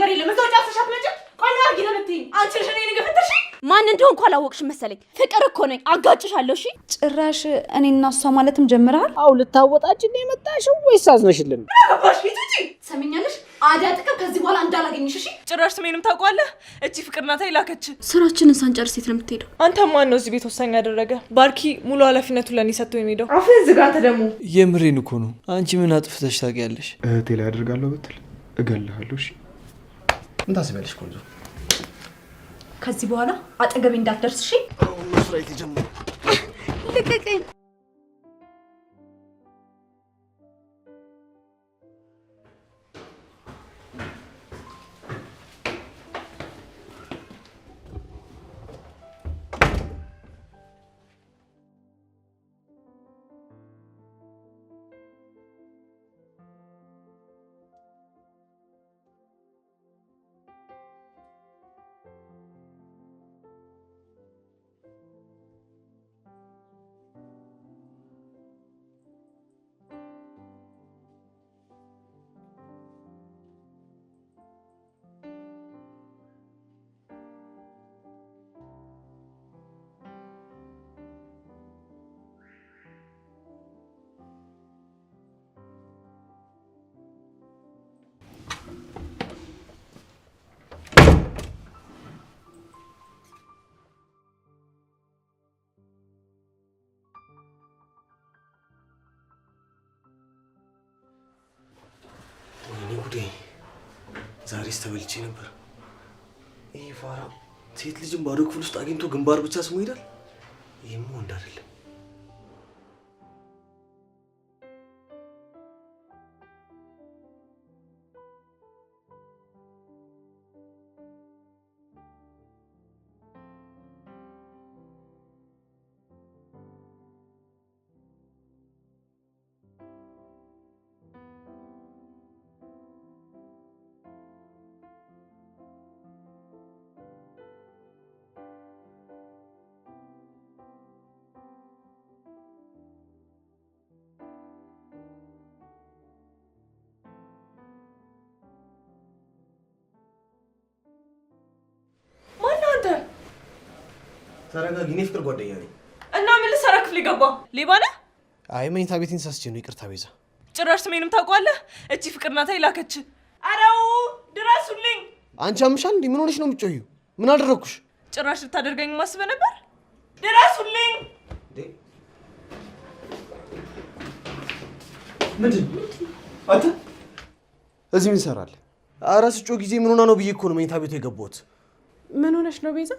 ነገር የለም እዛው ጫፍሻት መጭ ቆና አርጊ ነው ልትይ አንቺ ነሽ እኔን ገፈተሽ ማን እንደሆንኩ አላወቅሽ መሰለኝ ፍቅር እኮ ነኝ አጋጭሻለሁ እሺ ጭራሽ እኔና እሷ ማለትም ጀምራል አው ልታወጣጭ ነው የመጣሽው ወይስ አዝነሽልን አባሽ ሂጂ ሰሚኛለሽ አዲያ ጥቅም ከዚህ በኋላ እንዳላገኝሽ እሺ ጭራሽ ስሜንም ታውቀዋለህ እቺ ፍቅር ናት ይላከች ስራችንን ሳንጨርስ የት ነው የምትሄደው አንተ ማን ነው እዚህ ቤት ወሳኝ ያደረገ ባርኪ ሙሉ ኃላፊነቱን ለኔ ሰጥቶ የሚሄደው አፍን ዝጋተ ደግሞ የምሬን እኮ ነው አንቺ ምን አጥፍተሽ ታውቂያለሽ እህቴ ላይ አድርጋለሁ ብትል እገልሃለሁ እሺ እንታስበልሽ ቆንጆ ከዚህ በኋላ አጠገቤ እንዳትደርስ እሺ መስራይት ጀምር ልቀቀኝ ዛሬ ስተበልቼ ነበር ይሄ ፋራ ሴት ልጅን ባዶ ክፍል ውስጥ አግኝቶ ግንባር ብቻ ስሙ ይላል ይሄም ወንድ አይደለም ተረጋጊ እኔ ፍቅር ጓደኛ ነኝ እና ምን ልሰራ ክፍል ገባ ሌባ ነህ አይ መኝታ ቤቴን ሳስቼ ነው ይቅርታ ቤዛ ጭራሽ ስሜንም ታውቀዋለህ እቺ ፍቅር ናት ይላከች አራው ድረሱልኝ አንቺ አምሻል እንዴ ምን ሆነሽ ነው የምትጮሂው ምን አደረኩሽ ጭራሽ ልታደርገኝ ማስበ ነበር ድረሱልኝ እንዴ ምንድን አንተ እዚህ ምን ሰራል አራስ ጮህ ጊዜ ምን ሆና ነው ብዬ እኮ ነው መኝታ ቤቱ የገባሁት ምን ሆነሽ ነው ቤዛ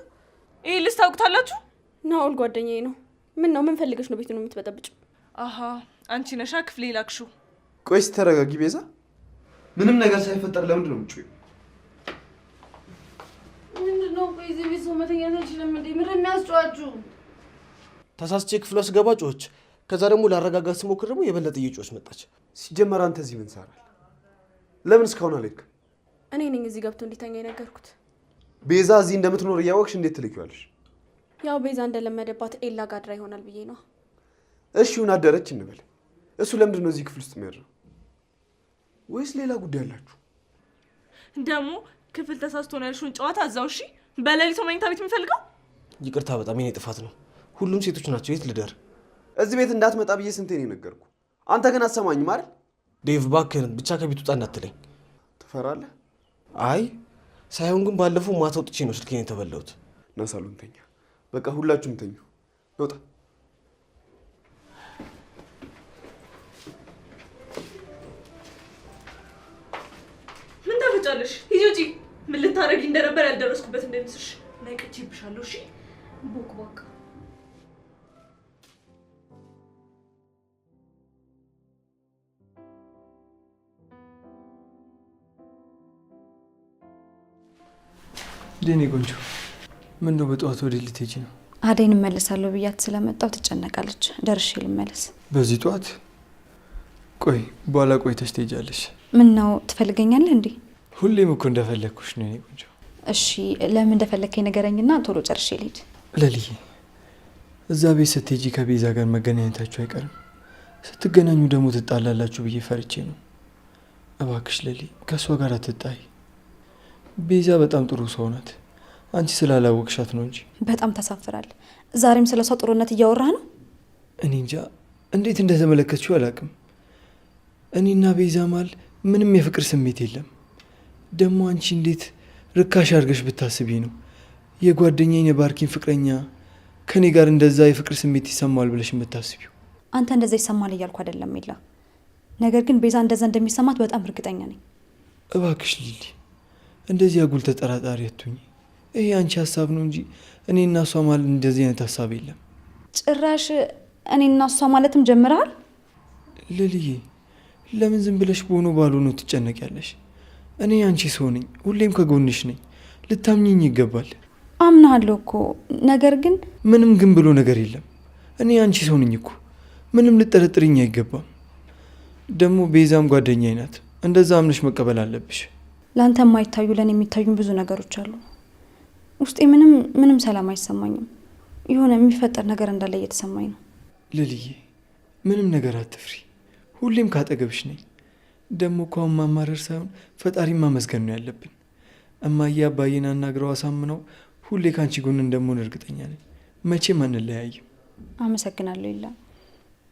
ይሄ ልስታውቁታላችሁ ናኦል ጓደኛዬ ነው ምን ነው ምን ፈልገሽ ነው ቤቱን የምትበጠብጭው አሃ አንቺ ነሻ ክፍሌ ላክሹ ቆይስ ተረጋጊ ቤዛ ምንም ነገር ሳይፈጠር ለምንድን ነው የምትጮሂው ምንድነው ቆይ እዚህ ቤት ሰው መተኛት አይችልም እንዴ ምን የሚያስጨዋችሁ ተሳስቼ ክፍሏ ስገባ ጮች ከዛ ደግሞ ላረጋጋት ስሞክር ደግሞ የበለጠ እየጮች መጣች ሲጀመር አንተ እዚህ ምን ሰራል ለምን እስካሁን አልሄድክም እኔ ነኝ እዚህ ገብቶ እንዲተኛ የነገርኩት ቤዛ እዚህ እንደምትኖር እያወቅሽ እንዴት ትልኪዋለሽ ያው ቤዛ እንደለመደባት ኤላ ጋድራ ይሆናል ብዬ ነው እሺ ምን አደረች እንበል እሱ ለምንድን ነው እዚህ ክፍል ውስጥ የሚያድረው ወይስ ሌላ ጉዳይ አላችሁ ደግሞ ክፍል ተሳስቶ ነው ያልሽውን ጨዋታ እዛው እሺ በሌሊቱ መኝታ ቤት የሚፈልገው ይቅርታ በጣም የኔ ጥፋት ነው ሁሉም ሴቶች ናቸው የት ልደር እዚህ ቤት እንዳትመጣ ብዬ ስንቴ ነው የነገርኩ አንተ ግን አሰማኝም አይደል ዴቭ ባክህን ብቻ ከቤት ውጣ እንዳትለኝ ትፈራለህ አይ ሳይሆን ግን ባለፈው ማታ ወጥቼ ነው ስልኬን የተበላሁት ና ሳሎን ተኛ በቃ ሁላችሁም ተኙ ወጣ ምን ታፈጫለሽ ሂጂ ውጪ ምን ልታረጊ እንደነበር ያልደረስኩበት እንደምስሽ ነቅቼብሻለሁ እሺ ቦክ ቦክ ደኔ ቆንጆ ምን ነው በጠዋት ወደ ልትሄጂ ነው አደይን እመለሳለሁ ብያት ስለመጣው ትጨነቃለች ደርሼ ልመለስ በዚህ ጠዋት ቆይ በኋላ ቆይተሽ ትሄጃለሽ ምን ነው ትፈልገኛለህ እንዴ ሁሌም እኮ እንደፈለኩሽ ነው የኔ ቆንጆ እሺ ለምን እንደፈለከኝ ንገረኝና ቶሎ ጨርሼ ልሂድ ለልዬ እዛ ቤት ስትሄጂ ከቤዛ ጋር መገናኘታችሁ አይቀርም ስትገናኙ ደግሞ ትጣላላችሁ ብዬ ፈርቼ ነው እባክሽ ለሊ ከሷ ጋር አትጣይ ቤዛ በጣም ጥሩ ሰው ናት። አንቺ ስላላወቅሻት ነው እንጂ። በጣም ታሳፍራል። ዛሬም ስለሷ ጥሩነት እያወራህ ነው? እኔ እንጃ እንዴት እንደተመለከትሽው አላውቅም። እኔና ቤዛ ማል ምንም የፍቅር ስሜት የለም። ደግሞ አንቺ እንዴት ርካሽ አድርገሽ ብታስቢ ነው የጓደኛዬን የባርኪን ፍቅረኛ ከኔ ጋር እንደዛ የፍቅር ስሜት ይሰማዋል ብለሽ የምታስቢው? አንተ እንደዛ ይሰማል እያልኩ አይደለም ሜላ። ነገር ግን ቤዛ እንደዛ እንደሚሰማት በጣም እርግጠኛ ነኝ። እባክሽ ሊሊ እንደዚህ አጉል ተጠራጣሪ አትሁኝ። ይሄ አንቺ ሀሳብ ነው እንጂ እኔና እሷ ማለት እንደዚህ አይነት ሀሳብ የለም። ጭራሽ እኔና እሷ ማለትም ጀምረሃል? ልልዬ ለምን ዝም ብለሽ በሆነ ባልሆነ ትጨነቂያለሽ? እኔ አንቺ ሰው ነኝ፣ ሁሌም ከጎንሽ ነኝ። ልታምኚኝ ይገባል። አምናለሁ እኮ ነገር ግን ምንም ግን ብሎ ነገር የለም። እኔ አንቺ ሰው ነኝ እኮ ምንም ልጠረጥርኝ አይገባም። ደግሞ ቤዛም ጓደኛዬ ናት። እንደዛ አምነሽ መቀበል አለብሽ። ለአንተ የማይታዩ ለእኔ የሚታዩን ብዙ ነገሮች አሉ። ውስጤ ምንም ሰላም አይሰማኝም። የሆነ የሚፈጠር ነገር እንዳለ እየተሰማኝ ነው። ልልዬ ምንም ነገር አትፍሪ፣ ሁሌም ካጠገብሽ ነኝ። ደግሞ እኮ አሁን ማማረር ሳይሆን ፈጣሪ ማመስገን ነው ያለብን። እማዬ አባዬን አናግረው አሳምነው ሁሌ ካንቺ ጎን እንደምሆን እርግጠኛ ነኝ። መቼም አንለያይም። አመሰግናለሁ። ይላ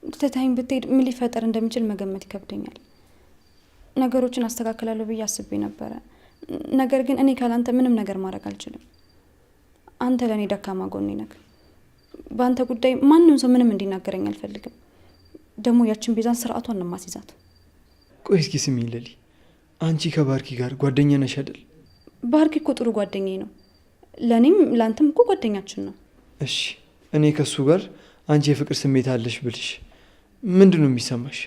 ትታይም ብትሄድ ምን ሊፈጠር እንደሚችል መገመት ይከብደኛል። ነገሮችን አስተካክላለሁ ብዬ አስቤ ነበረ። ነገር ግን እኔ ካላንተ ምንም ነገር ማድረግ አልችልም። አንተ ለእኔ ደካማ ጎኔ ነህ። በአንተ ጉዳይ ማንም ሰው ምንም እንዲናገረኝ አልፈልግም። ደግሞ ያችን ቤዛን ስርዓቷን ነው ማስይዛት። ቆይ እስኪ ስሚኝ ልሊ፣ አንቺ ከባርኪ ጋር ጓደኛ ነሽ አይደል? ባርኪ እኮ ጥሩ ጓደኛዬ ነው። ለእኔም ለአንተም እኮ ጓደኛችን ነው። እሺ እኔ ከሱ ጋር አንቺ የፍቅር ስሜት አለሽ ብልሽ ምንድን ነው የሚሰማሽ?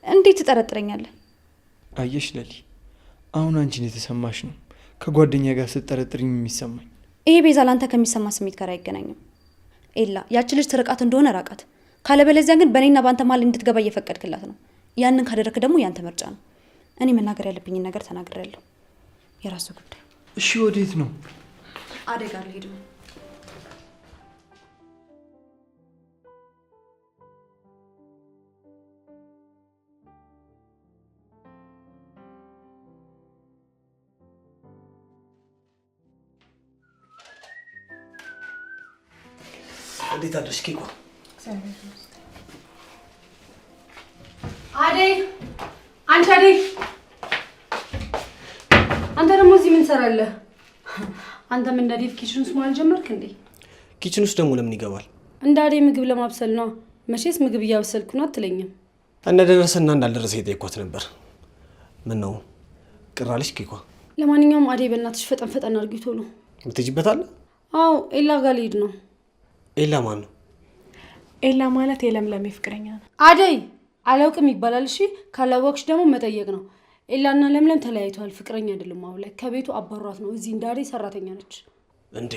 እንዴት ትጠረጥረኛለህ? አየሽ ለሊ፣ አሁን አንቺን የተሰማሽ ነው ከጓደኛ ጋር ስትጠረጥሪኝ የሚሰማኝ። ይሄ ቤዛ ለአንተ ከሚሰማ ስሜት ጋር አይገናኝም። ኤላ ያቺ ልጅ ትርቃት እንደሆነ ራቃት። ካለበለዚያ ግን በእኔና በአንተ መሀል እንድትገባ እየፈቀድክላት ነው። ያንን ካደረክ ደግሞ ያንተ ምርጫ ነው። እኔ መናገር ያለብኝን ነገር ተናግሬያለሁ። የራሱ ጉዳይ። እሺ ወዴት ነው? አደጋ ልሄድ ነው። እንዴት አደርሽ ኬኳ? አደይ አንቺ አደይ፣ አንተ ደግሞ እዚህ ምን ትሰራለህ? አንተም እንደ ዴቭ ኪችን ውስጥ ማለት ጀመርክ እንዴ? ኪችን ውስጥ ደግሞ ለምን ይገባል? እንደ አደይ ምግብ ለማብሰል ነው። መቼስ ምግብ እያበሰልኩ ነው አትለኝም? እንደደረሰና እንዳልደረሰ የጠየኳት ነበር። ምን ነው ቅር አለሽ ኬኳ? ለማንኛውም አደይ በእናትሽ ፈጠን አድርጊቶ ነው የምትሄጂበት አለ? አዎ ኤላ ጋር ልሄድ ነው። ኤላ ማን ነው? ኤላ ማለት የለምለም ፍቅረኛ ነው። አደይ አላውቅም ይባላል። እሺ ካላወቅሽ ደግሞ መጠየቅ ነው። ኤላና ለምለም ተለያይተዋል። ፍቅረኛ አይደለም። አሁን ላይ ከቤቱ አባሯት ነው። እዚህ እንደ አደይ ሰራተኛ ነች። እንዴ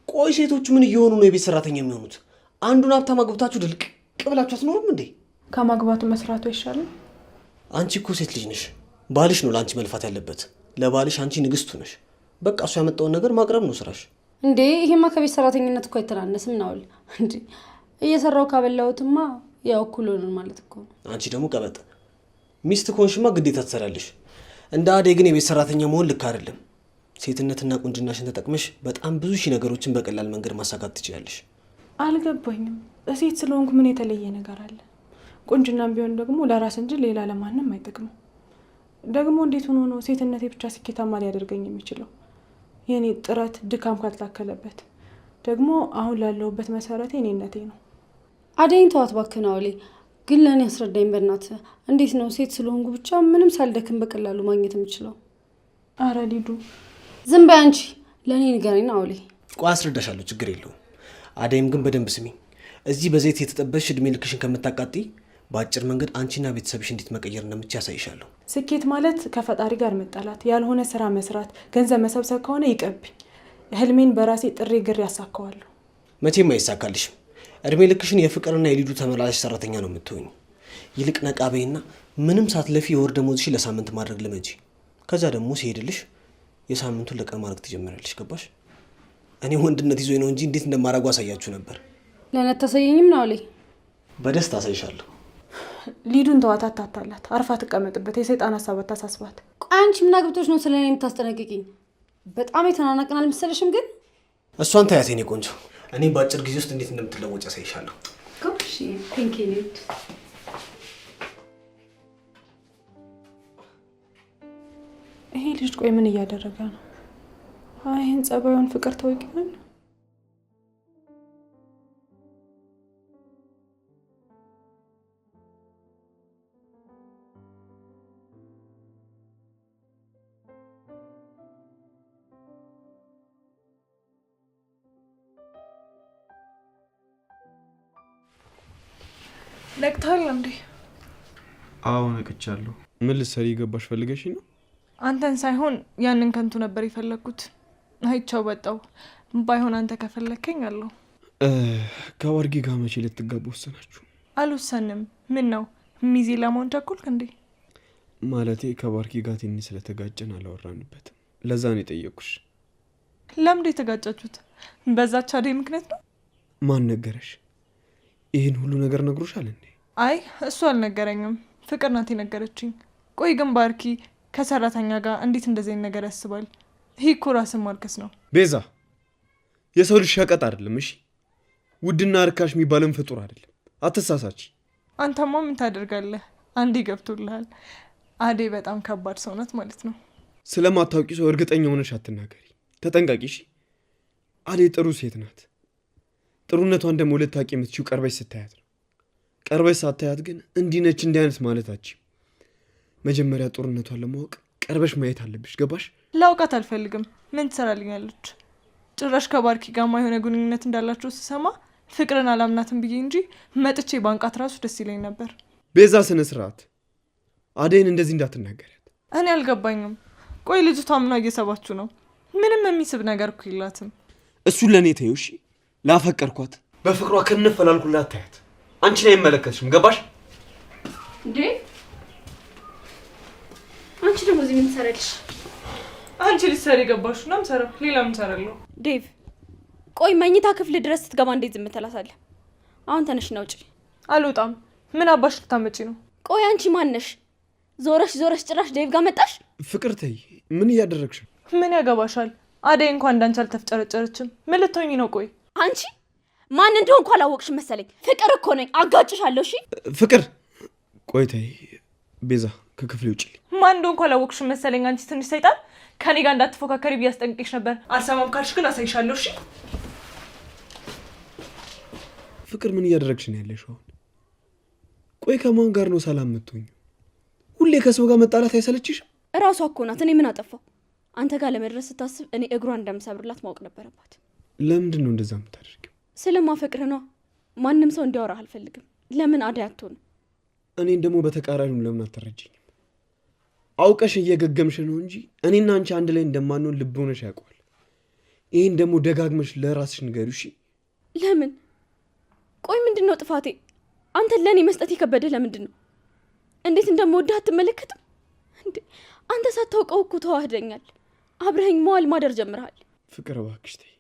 ቆይ ሴቶቹ ምን እየሆኑ ነው የቤት ሰራተኛ የሚሆኑት? አንዱን ሀብታም አግብታችሁ ድልቅ ቅብላችሁ አትኖሩም እንዴ? ከማግባቱ መስራቱ ይሻላል። አንቺ እኮ ሴት ልጅ ነሽ። ባልሽ ነው ለአንቺ መልፋት ያለበት። ለባልሽ አንቺ ንግስቱ ነሽ። በቃ እሱ ያመጣውን ነገር ማቅረብ ነው ስራሽ። እንዴ ይሄማ ከቤት ሰራተኝነት እኮ አይተናነስም ነው። እንዴ እየሰራው ካበላሁትማ ያው እኩል ሆነን ማለት እኮ። አንቺ ደግሞ ቀበጥ ሚስት ኮንሽማ ግዴታ ትሰራለሽ። እንደ አደይ ግን የቤት ሰራተኛ መሆን ልክ አይደለም። ሴትነትና ቁንጅናሽን ተጠቅመሽ በጣም ብዙ ሺህ ነገሮችን በቀላል መንገድ ማሳካት ትችላለሽ። አልገባኝም። ሴት ስለሆንኩ ምን የተለየ ነገር አለ? ቁንጅናም ቢሆን ደግሞ ለራስ እንጂ ሌላ ለማንም አይጠቅምም። ደግሞ እንዴት ሆኖ ነው ሴትነቴ ብቻ ስኬታማ ሊያደርገኝ የሚችለው? የኔ ጥረት ድካም ካልታከለበት። ደግሞ አሁን ላለሁበት መሰረቴ እኔነቴ ነው። አደይን ተዋት እባክህ ነው አውሌ። ግን ለእኔ አስረዳኝ በእናትህ። እንዴት ነው ሴት ስለሆንኩ ብቻ ምንም ሳልደክም በቀላሉ ማግኘት የምችለው? አረ ሊዱ ዝም በይ አንቺ። ለእኔ ንገረኝ አውሌ። ቆይ አስረዳሻለሁ፣ ችግር የለውም። አደይም ግን በደንብ ስሚ። እዚህ በዘይት የተጠበስሽ እድሜ ልክሽን ከምታቃጢ በአጭር መንገድ አንቺና ቤተሰብሽ እንዴት መቀየር እንደምትችይ ያሳይሻለሁ። ስኬት ማለት ከፈጣሪ ጋር መጣላት፣ ያልሆነ ስራ መስራት፣ ገንዘብ መሰብሰብ ከሆነ ይቀብኝ። ህልሜን በራሴ ጥሬ ግሬ ያሳካዋለሁ። መቼም አይሳካልሽም። እድሜ ልክሽን የፍቅርና የሊዱ ተመላላሽ ሰራተኛ ነው የምትሆኝ። ይልቅ ነቃ በይና ምንም ሳትለፊ የወር ደመወዝሽን ለሳምንት ማድረግ ልመጂ። ከዛ ደግሞ ሲሄድልሽ የሳምንቱን ለቀን ማድረግ ትጀምራለሽ። ገባሽ? እኔ ወንድነት ይዞኝ ነው እንጂ እንዴት እንደማደርገው አሳያችሁ ነበር። ለነት ተሰየኝም ነው አውሌ። በደስታ አሳይሻለሁ። ሊዱን ተዋት፣ አታታላት። አርፋ ትቀመጥበት። የሰይጣን ሀሳብ አታሳስባት። ቆይ አንቺ ምን አግብቶሽ ነው ስለኔ የምታስጠነቅቂኝ? በጣም የተናናቅን አልመሰለሽም? ግን እሷን ታያት የኔ ቆንጆ። እኔ በአጭር ጊዜ ውስጥ እንዴት እንደምትለወጭ ያሳይሻለሁ። ጎሽ ቴንክ ዩ። ይሄ ልጅ ቆይ ምን እያደረገ ነው? ይህን ጸባዩን ፍቅር ተወቂውን ነቅታል እንዴ? አዎ ነቅቻለሁ። ምን ልትሰሪ ገባሽ? ፈልገሽ ነው? አንተን ሳይሆን ያንን ከንቱ ነበር የፈለግኩት። አይቻው በጣው። ባይሆን አንተ ከፈለከኝ አለው። ከዋርጌ ጋር መቼ ልትጋቡ ወሰናችሁ? አልወሰንም። ምን ነው ሚዜ ለመሆን ቸኮልክ እንዴ? ማለቴ ከባርኪ ጋር ትንሽ ስለተጋጨን አላወራንበትም። ለዛ ነው የጠየኩሽ። ለምንድን የተጋጫችሁት? በዛች አደይ ምክንያት ነው? ማን ነገረሽ? ይህን ሁሉ ነገር ነግሮሻል እንዴ? አይ እሱ አልነገረኝም። ፍቅር ናት የነገረችኝ። ቆይ ግን ባርኪ ከሰራተኛ ጋር እንዴት እንደዚህ ነገር ያስባል? ይህ እኮ ራስን ማርከስ ነው። ቤዛ፣ የሰው ልጅ ሸቀጥ አይደለም። እሺ፣ ውድና ርካሽ የሚባልን ፍጡር አይደለም። አትሳሳች። አንተማ ምን ታደርጋለህ? አንዴ ገብቶልሃል። አደይ በጣም ከባድ ሰው ናት ማለት ነው። ስለማታውቂ ሰው እርግጠኛ ሆነሽ አትናገሪ። ተጠንቃቂ። እሺ፣ አደይ ጥሩ ሴት ናት። ጥሩነቷን ደግሞ ልታውቂ የምትችይው ቀርበሽ ስታያት ነው። ቀርበሽ ሳታያት ግን እንዲህ ነች እንዲህ አይነት ማለታች። መጀመሪያ ጥሩነቷን ለማወቅ ቀርበሽ ማየት አለብሽ። ገባሽ? ላውቃት አልፈልግም። ምን ትሰራልኛለች? ጭራሽ ከባርኪ ጋር የሆነ ግንኙነት እንዳላቸው ስሰማ ፍቅርን አላምናትም ብዬ እንጂ መጥቼ ባንቃት ራሱ ደስ ይለኝ ነበር። ቤዛ፣ ስነ ስርዓት። አደይን እንደዚህ እንዳትናገሪያት። እኔ አልገባኝም። ቆይ ልጅቷ ምኗ እየሰባችሁ ነው? ምንም የሚስብ ነገር እኮ የላትም። እሱን ለእኔ ተይው እሺ። ላፈቀርኳት በፍቅሯ ክንፈላልኩላት ታያት። አንቺን አይመለከትሽም። ገባሽ? እንዴ አንቺ ደግሞ እዚህ ምን ትሰራለሽ? አንቺ ልትሰሪ ገባሽ ነው? ምሰራው ሌላ ምን ሰራለሁ? ዴቭ ቆይ መኝታ ክፍል ድረስ ስትገባ እንዴት ዝም ትላታለህ? አሁን ተነሽና ውጪ። አልወጣም። ምን አባሽ ልታመጪ ነው? ቆይ አንቺ ማነሽ? ዞረሽ ጭራሽ ዴቭ ጋር መጣሽ? ፍቅር ተይ፣ ምን እያደረግሽ? ምን ያገባሻል? አደይ እንኳን እንዳንቺ አልተፍጨረጨረችም። ምን ልትሆኚ ነው? ቆይ አንቺ ማን እንደሆንኩ አላወቅሽም መሰለኝ። ፍቅር እኮ ነኝ። አጋጭሻለሁ። እሺ ፍቅር፣ ቆይ ተይ። ቤዛ ከክፍሌ ውጪ። ማን እንደሆንኩ አላወቅሽም መሰለኝ። አንቺ ትንሽ ሰይጣን። ከኔ ጋር እንዳትፎካከሪ ቢያስጠንቅቅሽ ነበር። አልሰማም ካልሽ ግን አሳይሻለሁ። እሺ ፍቅር፣ ምን እያደረግሽ ነው ያለሽው አሁን? ቆይ ከማን ጋር ነው ሰላም የምትሆኚው? ሁሌ ከሰው ጋር መጣላት አይሰለችሽም? እራሷ እኮ ናት። እኔ ምን አጠፋው? አንተ ጋር ለመድረስ ስታስብ እኔ እግሯን እንደምሰብርላት ማወቅ ነበረባት። ለምንድን ነው እንደዛ የምታደርጊው? ስለማፈቅርህ ነው። ማንም ሰው እንዲያወራህ አልፈልግም። ለምን አደይ አትሆንም? እኔን ደግሞ በተቃራኒው ለምን አትረጂኝም? አውቀሽ እየገገምሽ ነው እንጂ እኔና አንቺ አንድ ላይ እንደማንሆን ልብ ሆነሽ ያውቀዋል። ይህን ደግሞ ደጋግመሽ ለራስሽ ንገሪው። እሺ ለምን? ቆይ ምንድን ነው ጥፋቴ? አንተን ለእኔ መስጠት የከበደህ ለምንድን ነው? እንዴት እንደምወድህ አትመለከትም እንዴ? አንተ ሳታውቀው እኮ ተዋህደኛል። አብረኸኝ መዋል ማደር ጀምረሃል። ፍቅር እባክሽ ተይ፣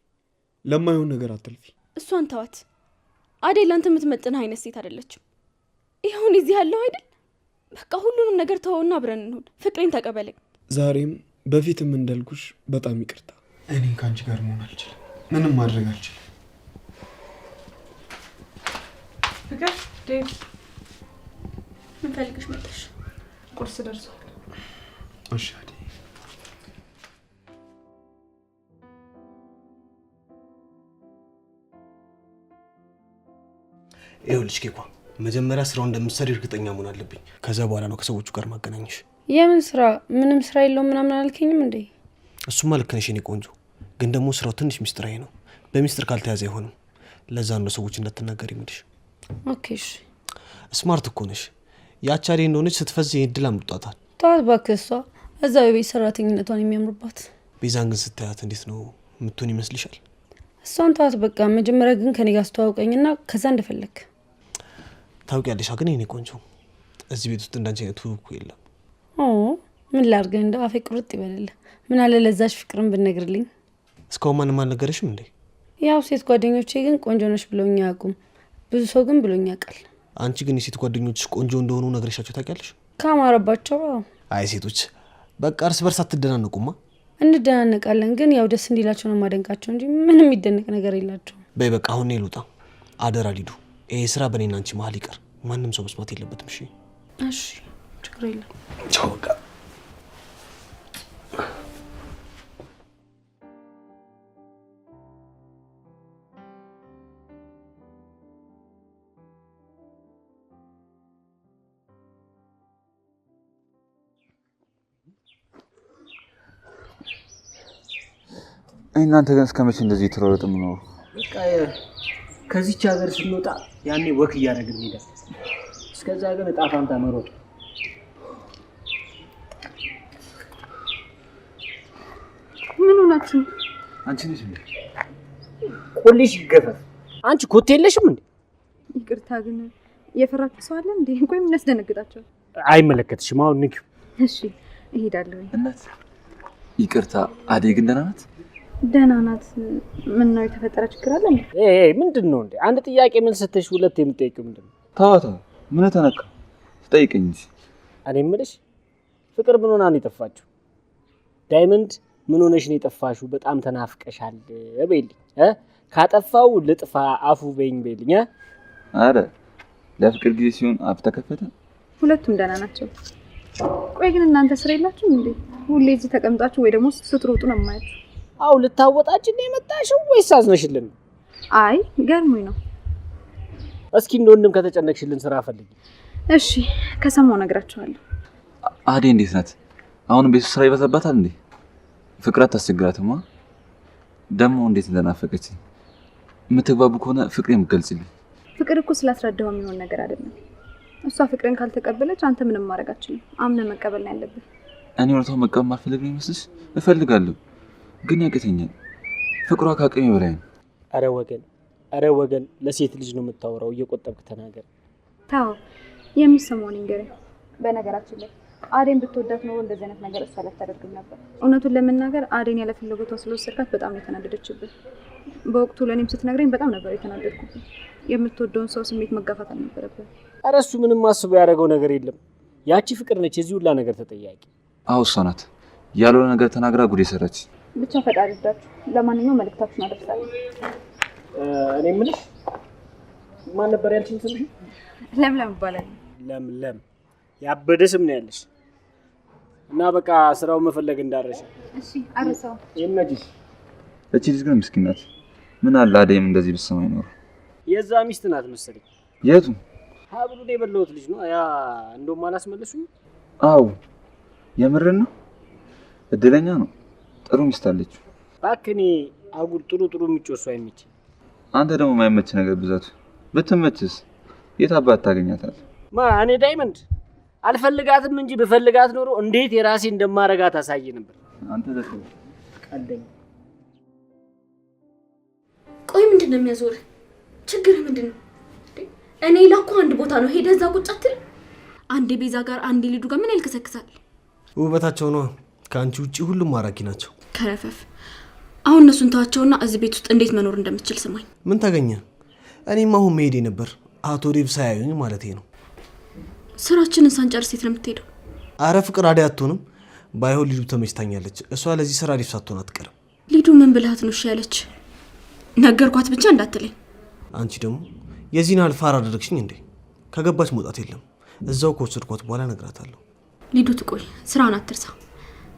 ለማይሆን ነገር አትልፊ። እሷን ተዋት። አደይ ለአንተ የምትመጥንህ አይነት ሴት አይደለችም። ይሁን እዚህ ያለው አይደል? በቃ ሁሉንም ነገር ተወውና አብረን እንሁን። ፍቅሬን ተቀበለኝ። ዛሬም በፊትም እንዳልኩሽ በጣም ይቅርታ። እኔ ከአንቺ ጋር መሆን አልችልም። ምንም ማድረግ አልችልም። ፍቅር፣ ዴቭ ምን ፈልገሽ መጣሽ? ቁርስ ደርሷል። እሺ አደይ። ይኸውልሽ ኬኳ፣ መጀመሪያ ስራውን እንደምትሰሪ እርግጠኛ መሆን አለብኝ። ከዛ በኋላ ነው ከሰዎቹ ጋር ማገናኘሽ። የምን ስራ? ምንም ስራ የለውም ምናምን አልከኝም እንዴ? እሱማ ልክ ነሽ የኔ ቆንጆ፣ ግን ደግሞ ስራው ትንሽ ሚስጥራዊ ነው። በሚስጥር ካልተያዘ አይሆንም። ለዛ ነው ሰዎች እንዳትናገር ይምልሽ። ኦኬ እሺ። ስማርት እኮ ነሽ። ያቺ አደይ እንደሆነች ስትፈዝ እድል አምልጧታል። ተዋት እባክህ። እሷ እዛው የቤት ሰራተኝነቷን የሚያምርባት። ቤዛን ግን ስታያት እንዴት ነው የምትሆን ይመስልሻል? እሷን ተዋት በቃ። መጀመሪያ ግን ከኔ ጋር አስተዋውቀኝና ከዛ እንደፈለግ። ታውቂያለሽ ግን የኔ ቆንጆ፣ እዚህ ቤት ውስጥ እንዳንቺ አይነት እኮ የለም። ምን ላድርገህ? እንደው አፌ ቁርጥ ይበልልህ። ምን አለ ለዛች ፍቅርን ብትነግርልኝ። እስካሁን ማንም አልነገረሽም እንዴ? ያው ሴት ጓደኞቼ ግን ቆንጆ ነሽ ብለውኝ አያውቁም። ብዙ ሰው ግን ብሎኝ ያውቃል። አንቺ ግን የሴት ጓደኞችሽ ቆንጆ እንደሆኑ ነግረሻቸው ታውቂያለሽ? ካማረባቸው አይ ሴቶች በቃ እርስ በርስ አትደናነቁማ። እንደናነቃለን፣ ግን ያው ደስ እንዲላቸው ነው ማደንቃቸው እንጂ ምንም የሚደነቅ ነገር የላቸው። በይ በቃ አሁን እኔ ልውጣ። አደራ ሊዱ፣ ይሄ ስራ በእኔና አንቺ መሀል ይቀር። ማንም ሰው መስማት የለበትም። እሺ? እሺ፣ ችግር የለም። ቻው በቃ። እናንተ ግን እስከመቼ እንደዚህ ተሮረጥ ነው? በቃ ከዚች ሀገር ስንወጣ ያኔ ወክ እያደረግን ሄደ። እስከዛ ግን እጣ ፋንታ መሮጥ። ምን ሆናችሁ? አንቺ ነሽ እንዴ? ቁልሽ ይገፈፍ። አንቺ ኮት የለሽም እንዴ? ይቅርታ ግን የፈራችሁ ሰው አለ እንዴ? ቆይ ምን ያስደነግጣቸው? አይመለከትሽም። አሁን ንኪው። እሺ እሄዳለሁ። እናት ይቅርታ። አደይ ግን ደህና ናት? ደህና ናት። ምን ነው የተፈጠረ ችግር አለ እንዴ? ምንድን ነው እንዴ? አንድ ጥያቄ ምን ስትሽ ሁለት የምትጠይቂው ምንድን ነው? ታዋታ ምን ተነካ? ትጠይቀኝ እንጂ። እኔ የምልሽ ፍቅር ምን ሆና ነው የጠፋችሁ? ዳይመንድ ምን ሆነሽ ነው የጠፋሽው? በጣም ተናፍቀሻል በይልኝ። ካጠፋው ልጥፋ አፉ በይኝ በይልኝ። አረ ለፍቅር ጊዜ ሲሆን አፍ ተከፈተ። ሁለቱም ደህና ናቸው። ቆይ ግን እናንተ ስራ የላችሁም እንዴ? ሁሌ እዚህ ተቀምጣችሁ ወይ ደግሞ ስትሮጡ ነው የማያችሁ። አው ልታወጣችን ነው የመጣሽው ወይስ አዝነሽልን? አይ ገርሞኝ ነው። እስኪ እንደወንድም ከተጨነቅሽልን ስራ ፈልጊ። እሺ ከሰማው ነግራችኋለሁ። አደይ እንዴት ናት? አሁን ቤቱ ስራ ይበዛባታል እንዴ? ፍቅር አታስቸግራትማ? ደግሞ እንዴት እንደናፈቀች የምትግባቡ ከሆነ ፍቅሬ የምትገልጽልኝ። ፍቅር እኮ ስላስረዳው የሚሆን ነገር አይደለም። እሷ ፍቅርን ካልተቀበለች አንተ ምንም ማድረግ አትችልም። አምነህ መቀበል ነው ያለብህ። እኔ ወርታው መቀበል ማልፈልግ ነው ይመስልሽ? እፈልጋለሁ ግን ያቅተኛል። ፍቅሯ ከአቅሜ በላይ ነው። አረ ወገን ለሴት ልጅ ነው የምታወራው። እየቆጠብክ ተናገር። ታው የሚሰማውን ንገረኝ። በነገራችን ላይ አዴን ብትወዳት ነው እንደዚህ አይነት ነገር እሷ አላታደርግም ነበር። እውነቱን ለመናገር አዴን ያለ ፍላጎቷ ስለወሰድካት በጣም ነው የተናደደችብህ። በወቅቱ ለእኔም ስትነግረኝ በጣም ነበር የተናደድኩት። የምትወደውን ሰው ስሜት መጋፋት አልነበረብህም። አረ እሱ ምንም አስቦ ያደረገው ነገር የለም። ያቺ ፍቅር ነች የዚህ ሁላ ነገር ተጠያቂ። አዎ እሷ ናት ያልሆነ ነገር ተናግራ ጉድ የሰራች። ብቻ ፈጣሪ ይርዳችሁ። ለማንኛውም መልእክታችሁን አደርሳለሁ። እኔ የምልሽ ማን ነበር ያልሽኝ ስምሽ? ለምለም ይባላል። ለምለም ያበደ ስም ነው ያለሽ። እና በቃ ስራው መፈለግ እንዳረሽ። እሺ አረሳው። ይመችሽ። እቺ ልጅ ግን ምስኪን ናት። ምን አለ አደይም እንደዚህ ብትሰማ ይኖር። የዛ ሚስት ናት መሰለኝ። የቱ? ሀብሉን የበላሁት ልጅ ነው ያ። እንደውም አላስመለሱኝ። አው የምርን ነው። እድለኛ ነው። ጥሩ ሚስት አለችው። እባክህ አጉል ጥሩ የሚጮሱ አይመች። አንተ ደግሞ የማይመች ነገር ብዛቱ። ብትመችስ የት አባት ታገኛታለህ? እኔ ዳይመንድ አልፈልጋትም እንጂ ብፈልጋት ኖሮ እንዴት የራሴ እንደማረጋት አሳየ ነበር። አንተ ደስ ቀልደኝ። ቆይ ምንድን ነው የሚያዞርህ? ችግርህ ምንድን ነው? እኔ ላኩ አንድ ቦታ ነው ሄደህ እዛ ቁጭ አትል? አንዴ ቤዛ ጋር አንዴ ሊዱ ጋር ምን ያልከሰክሳል? ውበታቸው ነው። ከአንቺ ውጪ ሁሉም ማራኪ ናቸው። ከረፈፍ አሁን እነሱን ተዋቸውና እዚህ ቤት ውስጥ እንዴት መኖር እንደምትችል ስማኝ። ምን ታገኘ? እኔም አሁን መሄዴ ነበር። አቶ ዴቭ ሳያዩኝ ማለቴ ነው። ስራችንን ሳንጨርስ የት ነው የምትሄደው? አረ ፍቅር አደይ አትሆንም። ባይሆን ሊዱ ተመችታኛለች። እሷ ለዚህ ስራ ሊፍ ሳትሆን አትቀርም። ሊዱ ምን ብልሃት ነው እሺ ያለች? ነገርኳት ብቻ እንዳትለኝ። አንቺ ደግሞ የዚህን ያህል ፋራ አደረግሽኝ እንዴ? ከገባች መውጣት የለም። እዛው ከወሰድኳት በኋላ እነግራታለሁ። ሊዱ ትቆይ፣ ስራውን አትርሳ።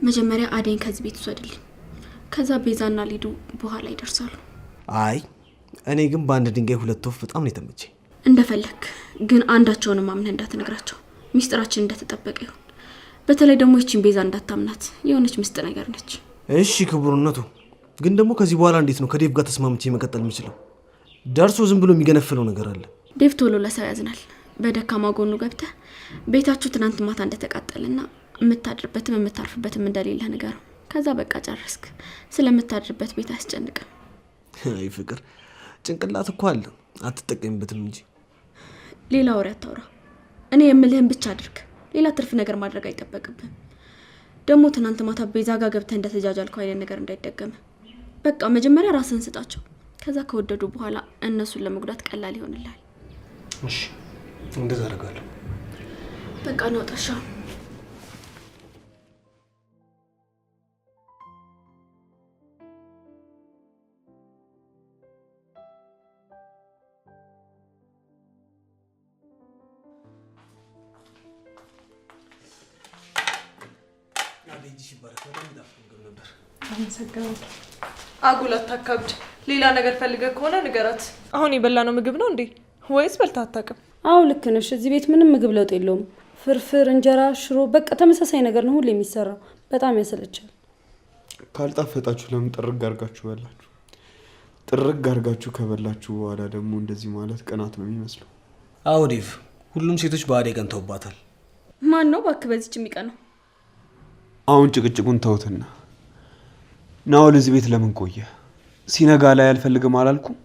መጀመሪያ አደይን ከዚህ ቤት ውሰድልኝ። ከዛ ቤዛና ሊዱ በኋላ ይደርሳሉ። አይ እኔ ግን በአንድ ድንጋይ ሁለት ወፍ በጣም ነው የተመቸኝ። እንደፈለክ ግን አንዳቸውንም አምነህ እንዳትነግራቸው። ሚስጥራችን እንደተጠበቀ ይሁን። በተለይ ደግሞ ይቺን ቤዛ እንዳታምናት። የሆነች ምስጥ ነገር ነች። እሺ ክቡርነቱ። ግን ደግሞ ከዚህ በኋላ እንዴት ነው ከዴቭ ጋር ተስማምቼ መቀጠል የምችለው? ደርሶ ዝም ብሎ የሚገነፍለው ነገር አለ። ዴቭ ቶሎ ለሰው ያዝናል። በደካማ ጎኑ ገብተህ ቤታችሁ ትናንት ማታ እንደተቃጠልና የምታድርበትም የምታርፍበትም እንደሌለ ነገር። ከዛ በቃ ጨረስክ። ስለምታድርበት ቤት አያስጨንቅም። አይ ፍቅር ጭንቅላት እኮ አለ፣ አትጠቀምበትም እንጂ። ሌላ ወሬ አታውራ። እኔ የምልህን ብቻ አድርግ። ሌላ ትርፍ ነገር ማድረግ አይጠበቅብህም። ደግሞ ትናንት ማታ ቤዛ ጋር ገብተህ እንደተጃጃልከው አይነት ነገር እንዳይደገም። በቃ መጀመሪያ ራስን ስጣቸው። ከዛ ከወደዱ በኋላ እነሱን ለመጉዳት ቀላል ይሆንልሃል። እሺ እንደዛ አደርጋለሁ። በቃ ነው ጠሻ። አጉል አታካብድ። ሌላ ነገር ፈልገህ ከሆነ ንገራት። አሁን የበላነው ምግብ ነው እንዴ ወይስ በልተህ አታውቅም? አዎ ልክ ነሽ። እዚህ ቤት ምንም ምግብ ለውጥ የለውም። ፍርፍር፣ እንጀራ፣ ሽሮ በቃ ተመሳሳይ ነገር ነው ሁሌ የሚሰራው። በጣም ያሰለቻል። ካልጣፈጣችሁ ለምን ጥርግ አድርጋችሁ በላችሁ? ጥርግ አድርጋችሁ ከበላችሁ በኋላ ደግሞ እንደዚህ ማለት ቅናት ነው የሚመስለው። አዎ ዴቭ፣ ሁሉም ሴቶች በአደይ ቀንተውባታል። ማን ነው እባክህ በዚች የሚቀናው? አሁን ጭቅጭቁን ተውትና ናኦል እዚህ ቤት ለምን ቆየ? ሲነጋ ላይ አልፈልግም አላልኩም?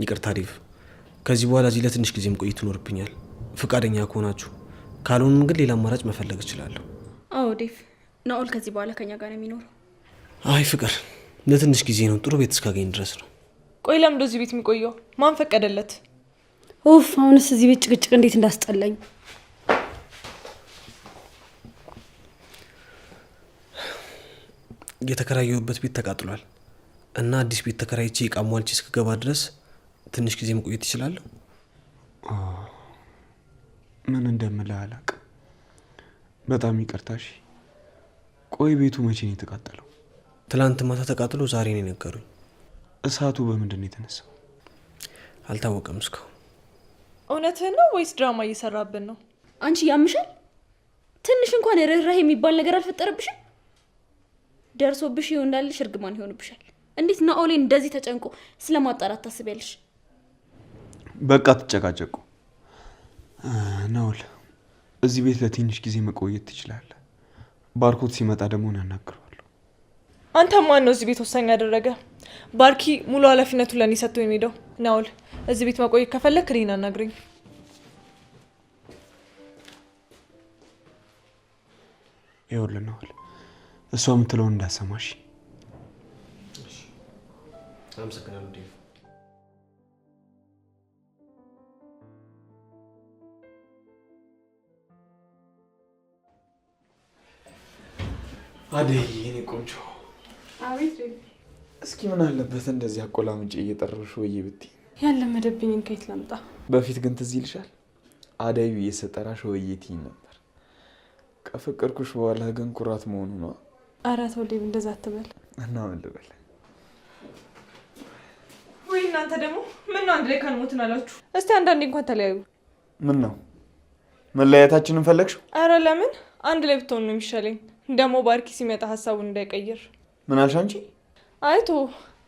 ይቅርታ ዴቭ፣ ከዚህ በኋላ እዚህ ለትንሽ ጊዜ መቆየት ይኖርብኛል። ፈቃደኛ ከሆናችሁ፣ ካልሆንም ግን ሌላ አማራጭ መፈለግ እችላለሁ። አዎ ዴቭ፣ ናኦል ከዚህ በኋላ ከኛ ጋር ነው የሚኖረው። አይ ፍቅር፣ ለትንሽ ጊዜ ነው፣ ጥሩ ቤት እስካገኝ ድረስ ነው። ቆይ ለምዶ እዚህ ቤት የሚቆየው ማን ፈቀደለት? ኡፍ፣ አሁንስ እዚህ ቤት ጭቅጭቅ እንዴት እንዳስጠላኝ። የተከራየሁበት ቤት ተቃጥሏል እና አዲስ ቤት ተከራይቼ ዕቃ ሟልቼ እስክገባ ድረስ ትንሽ ጊዜ መቆየት እችላለሁ። ምን እንደምልህ አላውቅም። በጣም ይቅርታሽ። ቆይ ቤቱ መቼ ነው የተቃጠለው? ትላንት ማታ ተቃጥሎ ዛሬ ነው የነገሩኝ። እሳቱ በምንድን ነው የተነሳው? አልታወቀም እስካሁን። እውነትህን ነው ወይስ ድራማ እየሰራብን ነው? አንቺ ያምሻል? ትንሽ እንኳን ርህራሄ የሚባል ነገር አልፈጠረብሽም? ደርሶብሽ ይሁን እንዳልሽ እርግማን ይሆንብሻል። እንዴት ናኦሌን እንደዚህ ተጨንቆ ስለማጣራት ታስቢያለሽ? በቃ ትጨቃጨቁ። ናኦል እዚህ ቤት ለትንሽ ጊዜ መቆየት ትችላለህ። ባርኮት ሲመጣ ደግሞ እናናግረዋለሁ። አንተ ማን ነው እዚህ ቤት ወሳኝ ያደረገ? ባርኪ ሙሉ ኃላፊነቱን ለእኔ ሰጥቶ የሚሄደው። ናኦል እዚህ ቤት መቆየት ከፈለክ እኔን አናግረኝ። ይኸውልህ ናኦል፣ እሷ የምትለውን እንዳሰማሽ። አመሰግናለሁ ዴቭ። አደይ የኔ ቆንጆ። አቤት ዴቭ። እስኪ ምን አለበት እንደዚህ አቆላምጬ እየጠራሁሽ ወይ ብትይ። ያለመደብኝን ከየት ላምጣ? በፊት ግን ትዝ ይልሻል አደይ እየሰጠራሽ ወይ ትይኝ ነበር። ከፈቀድኩሽ በኋላ ግን ኩራት መሆኑ ነው። ኧረ ተው ዴቭ፣ እንደዛ አትበል። እና ምን ልበል? ወይ እናንተ ደግሞ ምን ነው አንድ ላይ ካልሞትን አላችሁ? እስቲ አንዳንዴ እንኳን ተለያዩ። ምን ነው መለያየታችንን ፈለግሽው? ኧረ ለምን አንድ ላይ ብትሆን ነው የሚሻለኝ። ደግሞ ባርኪ ሲመጣ ሀሳቡን እንዳይቀይር። ምን አልሽ አንቺ? አይቶ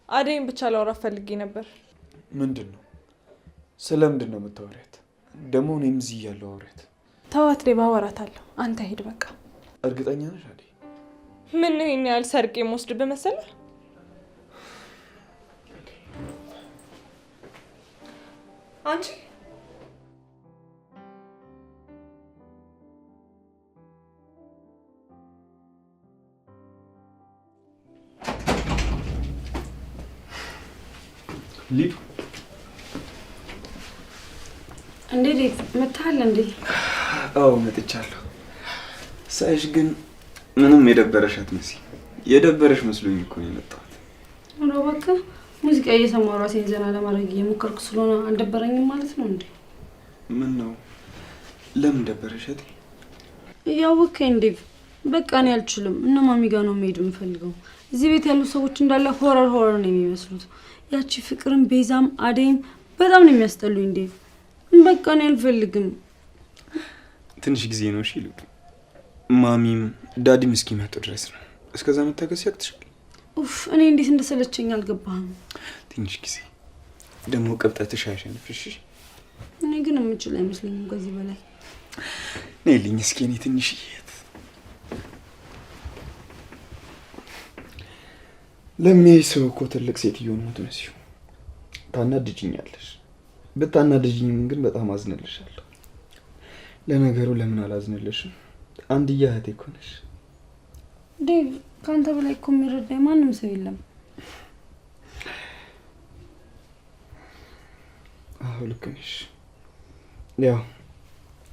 አደይን ብቻ ላወራ ፈልጌ ነበር። ምንድን ነው? ስለምንድን ነው የምታወሪያት? ደግሞ እኔም እዚህ እያለሁ አውሪያት። ተዋት ዴቭ፣ አወራታለሁ። አንተ ሂድ በቃ። እርግጠኛ ነሽ አደይ? ምን ነው ይሄን ያህል ሰርቄ የምወስድብህ መሰለህ? አንቺ ሊዱ እንዴ ዴቭ መጥተሃል እንዴ? አዎ መጥቻለሁ። ሳይሽ ግን ምንም የደበረሽ አትመስይ። የደበረሽ መስሎኝ እኮ ነው የመጣሁት። ኧረ እባክህ ሙዚቃ እየሰማሁ ራሴን ዘና ለማድረግ እየሞከርኩ ስለሆነ አልደበረኝም ማለት ነው እንዴ? ምን ነው ለምን ደበረሽ እቴ? እያወቅኸኝ ዴቭ፣ በቃ እኔ አልችልም። እነ ማሚ ጋር ነው መሄድ የምፈልገው። እዚህ ቤት ያሉ ሰዎች እንዳለ ሆረር ነው የሚመስሉት። ያቺ ፍቅርም ቤዛም አደይም በጣም ነው የሚያስጠሉኝ ዴቭ። በቃ እኔ አልፈልግም። ትንሽ ጊዜ ነው እሺ ልብ። ማሚም ዳዲም እስኪመጡ ድረስ ነው። እስከዛ መታገስ ያቅትሻል? ኡፍ፣ እኔ እንዴት እንደሰለቸኝ አልገባህም። ትንሽ ጊዜ ደግሞ ቅብጠትሽ አይሸንፍሽ። እኔ ግን የምችል አይመስለኝም ከዚህ በላይ። ነይልኝ እስኪ እኔ ትንሽ ለሚያይ ሰው እኮ ትልቅ ሴትዮ ነው የምትመስይው። ታናድጅኛለሽ። ብታናድጅኝም ግን በጣም አዝንልሻለሁ። ለነገሩ ለምን አላዝንልሽም? አንድያ እህቴ እኮ ነሽ ዴቭ። ከአንተ በላይ እኮ የሚረዳኝ ማንም ሰው የለም። አዎ ልክ ነሽ። ያው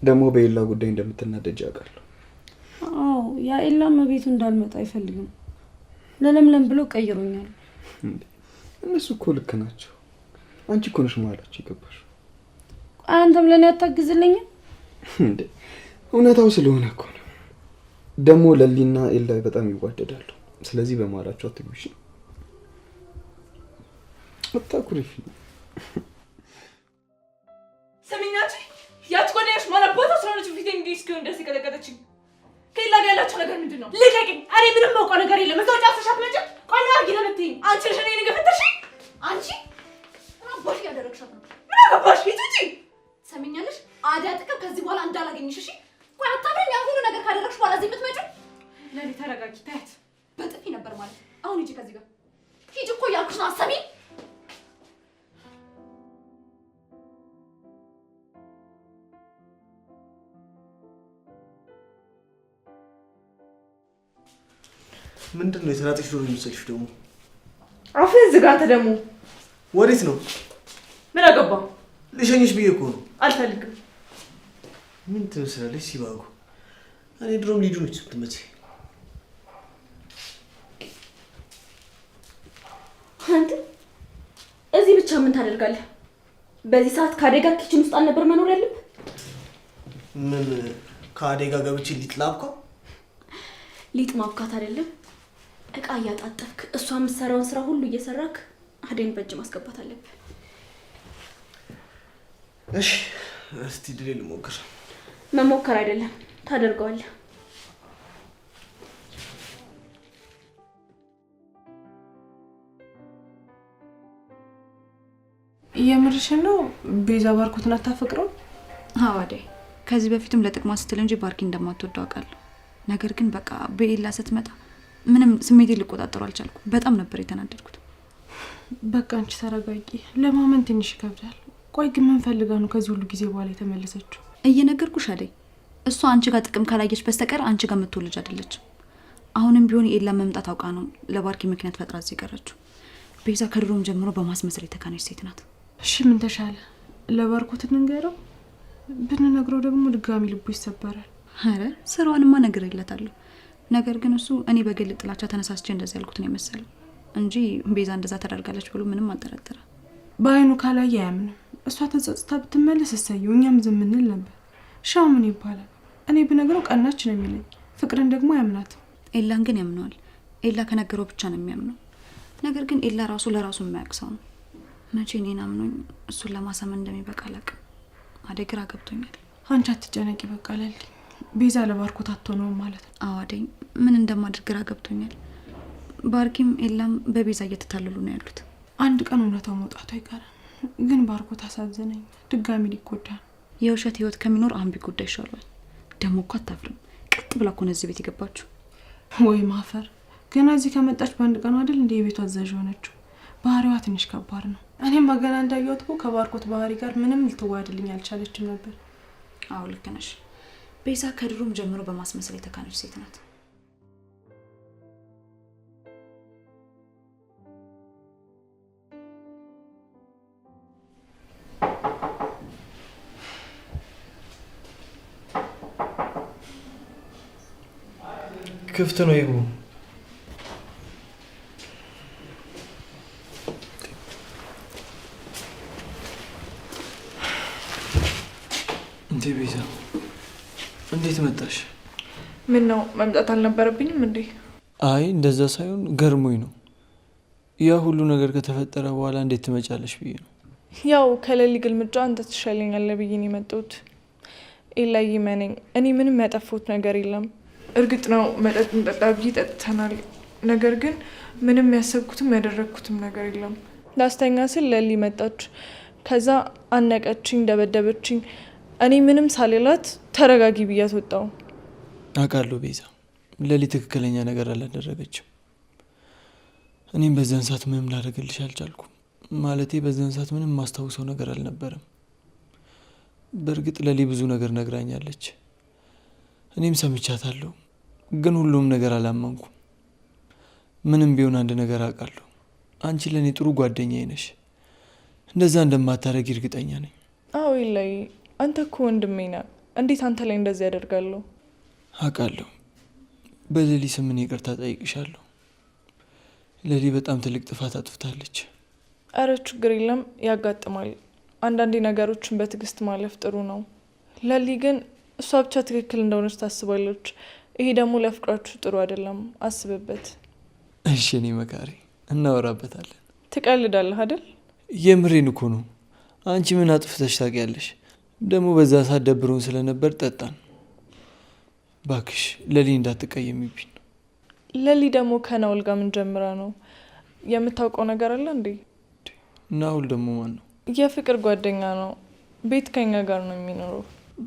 ደግሞ በኤላ ጉዳይ እንደምትናደጅ አውቃለሁ። አዎ ያ ኤላም ቤቱ እንዳልመጣ አይፈልግም። ለለምለም ብሎ ቀይሮኛል። እነሱ እኮ ልክ ናቸው። አንቺ እኮ ነሽ መሀላቸው የገባሽ። አንተም ለኔ አታግዝልኝም እንዴ? እውነታው ስለሆነ እኮ ነው። ደግሞ ለሊና ኤላ በጣም ይዋደዳሉ። ስለዚህ በመሀላቸው አትግቢሽ። አታኩሪፍ። ሰሚኛች ያች ጓደኛሽ ማለት ቦታ ስለሆነች ፊቴ እንዲህ እስኪሆን እንደዚህ ከለቀቀችኝ። ከሌላ ጋር ያላችሁ ነገር ምንድን ነው? ልቀቂኝ! እኔ ምንም አውቀው ነገር የለም። እዛው ጫፍሻት መጭ ቆይ አርጊ ለምትይኝ አንቺ ነሽ እኔን ገፈተሽኝ። አንቺ ምን አባሽ ያደረግሻት ነው? ምን አገባሽ? ሂጂ። ሰሚኛለሽ? አዲያ ጥቅም ከዚህ በኋላ እንዳላገኝሽ እሺ? ቆይ አታብረኝ። ያን ሁሉ ነገር ካደረግሽ በኋላ እዚህ የምትመጪው? ለኔ ተረጋጊ። ታያት በጥፊ ነበር ማለት። አሁን ሂጂ ከዚህ ጋር ሂጂ እኮ ያልኩሽ ነው። አሰሚ ምንድን ነው የተላጠሽ ዶሮ የሚመስልሽ? ደግሞ አፍህን ዝጋ። አንተ ደግሞ ወዴት ነው? ምን አገባ? ልሸኝሽ ብዬ እኮ ነው። አልፈልግም። ምን ትመስላለች ሲባጉ። እኔ ድሮም ልጁ ነች የምትመስይ። አንተ እዚህ ብቻ ምን ታደርጋለህ? በዚህ ሰዓት ከአደጋ ኪችን ውስጥ አልነበር መኖር ያለብህ? ምን ከአደጋ ገብቼ ሊጥላብካ? ሊጥ ማብካት አይደለም እቃ እያጣጠፍክ እሷ የምትሰራውን ስራ ሁሉ እየሰራክ አደይን በእጅ ማስገባት አለብህ። እሺ እስቲ ድሌ ልሞክር። መሞከር አይደለም ታደርገዋለህ። የምርሽን ነው? ቤዛ ባርኮትን አታፈቅረው? አዎ አደይ ከዚህ በፊትም ለጥቅማ ስትል እንጂ ባርኪ እንደማትወደው አውቃለሁ። ነገር ግን በቃ በኤላ ስትመጣ ምንም ስሜቴን ልቆጣጠሩ አልቻልኩም። በጣም ነበር የተናደድኩት። በቃ አንቺ ተረጋጊ። ለማመን ትንሽ ይከብዳል። ቆይ ግን ምን ፈልጋ ነው ከዚህ ሁሉ ጊዜ በኋላ የተመለሰችው? እየነገርኩሽ አደይ እሷ አንቺ ጋር ጥቅም ካላየች በስተቀር አንቺ ጋር የምትወልጅ አይደለችም። አሁንም ቢሆን የኤላ መምጣት አውቃ ነው ለባርኪ ምክንያት ፈጥራ እዚህ ቀረችው። ቤዛ ከድሮም ጀምሮ በማስመሰል የተካነች ሴት ናት። እሺ ምን ተሻለ? ለባርኮት እንንገረው? ብንነግረው ደግሞ ድጋሚ ልቡ ይሰበራል። አረ ስራዋንማ ነግሬለታለሁ። ነገር ግን እሱ እኔ በግል ጥላቻ ተነሳስቼ እንደዚህ ያልኩት ነው የመሰለው እንጂ ቤዛ እንደዛ ተደርጋለች ብሎ ምንም አልጠረጠረ። በአይኑ ካላየ አያምንም። እሷ ተጸጽታ ብትመለስ እሰየው፣ እኛም ዝም እንል ነበር። ሻው ምን ይባላል? እኔ ብነግረው ቀናች ነው የሚለኝ። ፍቅርን ደግሞ አያምናትም። ኤላን ግን ያምነዋል። ኤላ ከነገረው ብቻ ነው የሚያምነው። ነገር ግን ኤላ ራሱ ለራሱ የማያውቅ ሰው ነው። መቼ እኔን አምኖኝ እሱን ለማሳመን እንደሚበቃ አላውቅም። አደይ ግራ ገብቶኛል። አንቺ አትጨነቂ በቃ ለሊ። ቤዛ ለባርኮት አትሆነውም ማለት ነው። አዎ አደይ ምን እንደማድረግ ግራ ገብቶኛል። ባርኪም ኤላም በቤዛ እየተታለሉ ነው ያሉት። አንድ ቀን እውነታው መውጣቱ አይቀርም። ግን ባርኮት አሳዘነኝ። ድጋሚ ሊጎዳ ነው። የውሸት ህይወት ከሚኖር አሁን ቢጎዳ ይሻላል። ደግሞ እኮ አታፍርም። ቀጥ ብላ እኮ ነው እዚህ ቤት የገባችሁ። ወይ ማፈር! ገና እዚህ ከመጣች በአንድ ቀን አይደል እንደ የቤቱ አዛዥ ሆነችው። ባህሪዋ ትንሽ ከባድ ነው። እኔም ገና እንዳየሁት እኮ ከባርኮት ባህሪ ጋር ምንም ልትዋሃድልኝ አልቻለችም ነበር። አዎ ልክ ነሽ። ቤዛ ከድሮም ጀምሮ በማስመሰል የተካነች ሴት ናት። ክፍት ነው ይቡ። እንዴ ቤዛ እንዴት መጣሽ? ምን ነው መምጣት አልነበረብኝም እንዴ? አይ እንደዛ ሳይሆን ገርሞኝ ነው። ያ ሁሉ ነገር ከተፈጠረ በኋላ እንዴት ትመጫለሽ ብዬ ነው። ያው ከሌሊ ግልምጫ አንተ ትሻለኛለህ ብዬ ነው የመጣሁት። ኤላይ ይመነኝ፣ እኔ ምንም ያጠፋሁት ነገር የለም። እርግጥ ነው መጠጥ እንጠጣ ብዬ ጠጥተናል። ነገር ግን ምንም ያሰብኩትም ያደረግኩትም ነገር የለም። ላስተኛ ስል ሌሊ መጣች። ከዛ አነቀችኝ፣ ደበደበችኝ። እኔ ምንም ሳልላት ተረጋጊ ብያት ወጣሁ። አውቃለሁ ቤዛ፣ ሌሊ ትክክለኛ ነገር አላደረገችም። እኔም በዛን ሰዓት ምንም ላደርግልሽ አልቻልኩም። ማለቴ በዛን ሰዓት ምንም ማስታውሰው ነገር አልነበረም። በእርግጥ ሌሊ ብዙ ነገር ነግራኛለች፣ እኔም ሰምቻታለሁ። ግን ሁሉም ነገር አላመንኩም። ምንም ቢሆን አንድ ነገር አውቃለሁ፣ አንቺ ለእኔ ጥሩ ጓደኛዬ ነሽ። እንደዛ እንደማታደርጊ እርግጠኛ ነኝ። አዎ ላይ አንተ እኮ ወንድሜ ነህ። እንዴት አንተ ላይ እንደዚህ ያደርጋለሁ? አውቃለሁ። በሌሊ ስም እኔ ይቅርታ ጠይቅሻለሁ። ሌሊ በጣም ትልቅ ጥፋት አጥፍታለች። አረ ችግር የለም፣ ያጋጥማል። አንዳንዴ ነገሮችን በትዕግስት ማለፍ ጥሩ ነው። ሌሊ ግን እሷ ብቻ ትክክል እንደሆነች ታስባለች። ይሄ ደግሞ ለፍቅራችሁ ጥሩ አይደለም። አስብበት። እሺ እኔ መካሪ፣ እናወራበታለን። ትቀልዳለህ አይደል? የምሬን እኮ ነው። አንቺ ምን አጥፍተሽ ታውቂያለሽ? ደግሞ በዛ ሰዓት ደብሮን ስለነበር ጠጣን። ባክሽ ሌሊ እንዳትቀየሚብኝ። ሌሊ ደግሞ ከናውል ጋር ምን ጀምራ ነው? የምታውቀው ነገር አለ እንዴ? ናውል ደግሞ ማን ነው? የፍቅር ጓደኛ ነው። ቤት ከኛ ጋር ነው የሚኖረው።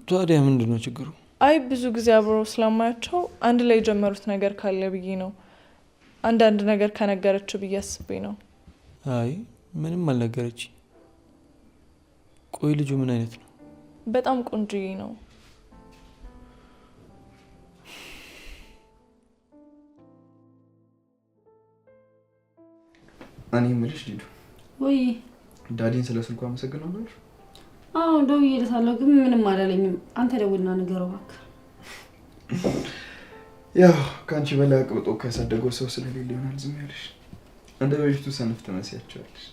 ታዲያ ምንድን ነው ችግሩ? አይ ብዙ ጊዜ አብረው ስለማያቸው አንድ ላይ የጀመሩት ነገር ካለ ብዬ ነው። አንዳንድ ነገር ከነገረችው ብዬ አስቤ ነው። አይ ምንም አልነገረች። ቆይ ልጁ ምን አይነት ነው? በጣም ቆንጆዬ ነው። እኔ የምልሽ ሊዱ፣ ወይ ዳዲን ስለ ስልኩ አመሰግናለሁ። አዎ ደውዬለታለሁ፣ ግን ምንም አላለኝም። አንተ ደውልና ንገረው እባክህ። ያው ከአንቺ በላይ አቅብጦ ካሳደገው ሰው ስለሌለ ይሆናል ዝም ያለሽ። እንደ በፊቱ ሰነፍ ትመስያቸዋለሽ።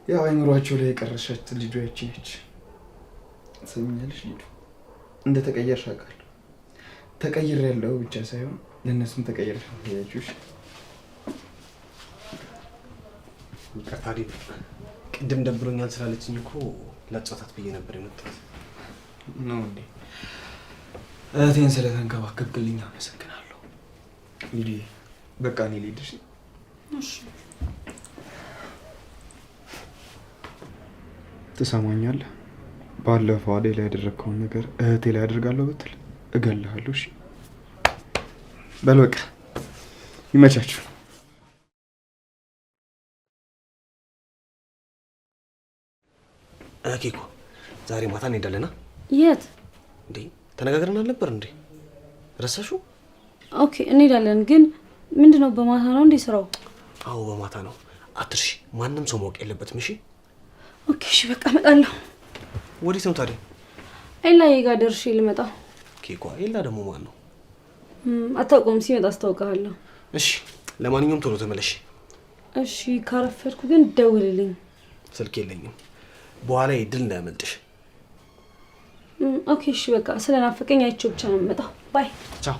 ያው አይምሯቸው ላይ የቀረሻት ልጇ ያቺ ነች። ትሰሚኛለሽ ሊዱ፣ እንደ ተቀየርሽ አውቃለሁ። ተቀይሬያለሁ ብቻ ሳይሆን ለእነሱም ተቀየርሽ። ይቅርታ ሊዱ፣ ቅድም ደብሮኛል ስላለችኝ እኮ ላጫውታት ብዬ ነበር የመጣሁት። ነው እንዴ? እህቴን ስለተንከባከብክልኝ አመሰግናለሁ። ሊዲ፣ በቃ እኔ ልሂድ። እሺ ትሰማኛለህ? ባለፈው አደይ ላይ ያደረግከውን ነገር እህቴ ላይ አደርጋለሁ ብትል እገልሃለሁ። እሺ በል በቃ ይመቻችሁ። ኬኮ ዛሬ ማታ እንሄዳለና? የት እንዴ? ተነጋግረን አልነበር እንዴ? ረሳሽው? ኦኬ እንሄዳለን። ግን ምንድነው በማታ ነው እንዴ ስራው? አዎ በማታ ነው። አትርሺ፣ ማንም ሰው ማወቅ የለበትም። እሺ ኦኬ እሺ በቃ እመጣለሁ። ወዴት ነው ታዲያ? ኤላዬ ጋር ደርሼ ልመጣ። ኬኳ ኤላ ደግሞ ማን ነው? አታውቀውም? ሲመጣ አስታውቅሃለሁ። እሺ ለማንኛውም ቶሎ ተመለሽ። እሺ ካረፈድኩ ግን ደውልልኝ። ስልክ የለኝም፣ በኋላ ድል እንዳያመልጥሽ። ኦኬ እሺ በቃ ስለናፈቀኝ አይቼው ብቻ ነው የምመጣው። ባይ ቻው።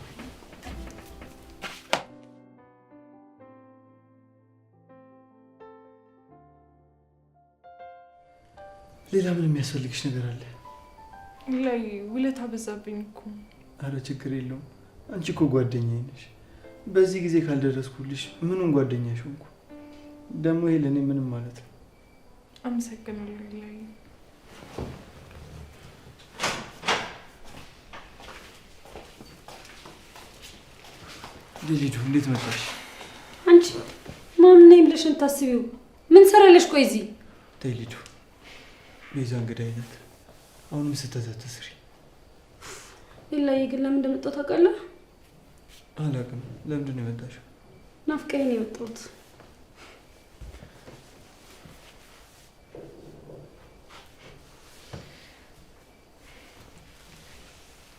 ሌላ ምን የሚያስፈልግሽ ነገር አለ? ላይ ውለታ በዛብኝ እኮ። አረ ችግር የለውም። አንቺ እኮ ጓደኛዬ ነሽ። በዚህ ጊዜ ካልደረስኩልሽ ምኑን ጓደኛሽ ሆንኩ? ደግሞ ይሄ ለእኔ ምንም ማለት ነው። አመሰግናለሁ ላይ ልጅ እንዴት መጣሽ? አንቺ ማን ነኝ ብለሽ እንታስቢው? ምን ሰራለሽ? ቆይ እዚህ ተይ ልጅ፣ ቤዛ እንግዳይ ናት። አሁንም ስህተት አትስሪ። ኤላዬ ግን ለምን እንደመጣሁ ታውቃለህ? አላውቅም። ለምንድን ነው የመጣሽው? ናፍቀኸኝ ነው የመጣሁት።